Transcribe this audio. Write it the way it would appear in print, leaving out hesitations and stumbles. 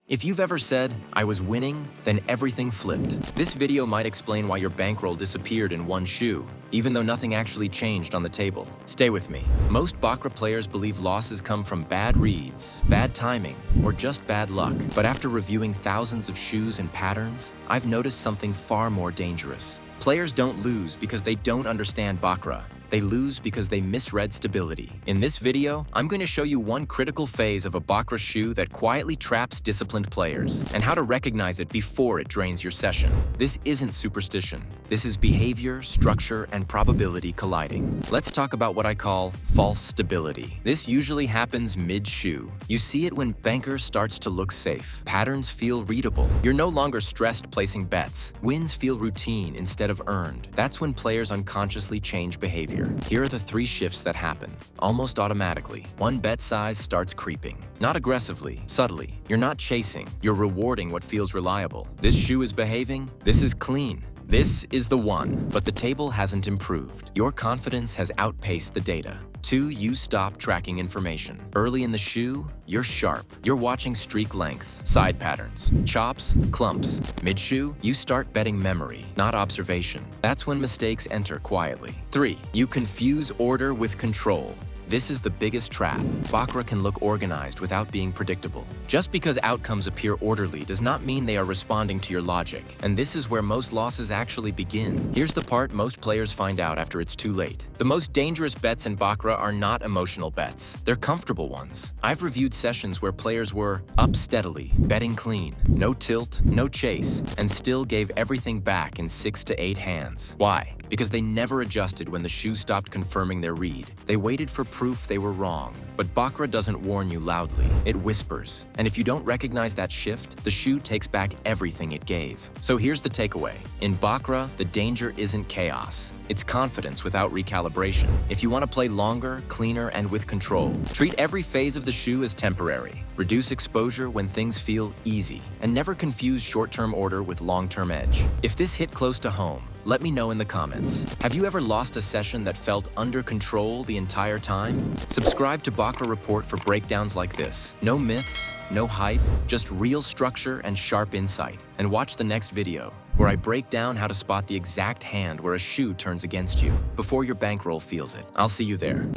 If you've ever said, "I was winning," then everything flipped. This video might explain why your bankroll disappeared in one shoe, even though nothing actually changed on the table. Stay with me. Most Baccarat players believe losses come from bad reads, bad timing, or just bad luck. But after reviewing thousands of shoes and patterns, I've noticed something far more dangerous. Players don't lose because they don't understand Baccarat. They lose because they misread stability. In this video, I'm going to show you one critical phase of a Baccarat shoe that quietly traps disciplined players, and how to recognize it before it drains your session. This isn't superstition. This is behavior, structure, and probability colliding. Let's talk about what I call false stability. This usually happens mid-shoe. You see it when banker starts to look safe. Patterns feel readable. You're no longer stressed placing bets. Wins feel routine instead of earned. That's when players unconsciously change behavior. Here are the 3 shifts that happen, almost automatically. One bet size starts creeping. Not aggressively, subtly. You're not chasing, you're rewarding what feels reliable. This shoe is behaving, this is clean. This is the one, but the table hasn't improved. Your confidence has outpaced the data. 2, you stop tracking information. Early in the shoe, you're sharp. You're watching streak length, side patterns, chops, clumps. Mid-shoe, you start betting memory, not observation. That's when mistakes enter quietly. 3, you confuse order with control. This is the biggest trap. Baccarat can look organized without being predictable. Just because outcomes appear orderly does not mean they are responding to your logic. And this is where most losses actually begin. Here's the part most players find out after it's too late. The most dangerous bets in Baccarat are not emotional bets. They're comfortable ones. I've reviewed sessions where players were up steadily, betting clean, no tilt, no chase, and still gave everything back in 6 to 8 hands. Why? Because they never adjusted when the shoe stopped confirming their read. They waited for proof they were wrong. But Baccarat doesn't warn you loudly, it whispers. And if you don't recognize that shift, the shoe takes back everything it gave. So here's the takeaway. In Baccarat, the danger isn't chaos. It's confidence without recalibration. If you want to play longer, cleaner, and with control, treat every phase of the shoe as temporary. Reduce exposure when things feel easy, and never confuse short-term order with long-term edge. If this hit close to home, let me know in the comments. Have you ever lost a session that felt under control the entire time? Subscribe to Baccarat Report for breakdowns like this. No myths, no hype, just real structure and sharp insight. And watch the next video, where I break down how to spot the exact hand where a shoe turns against you before your bankroll feels it. I'll see you there.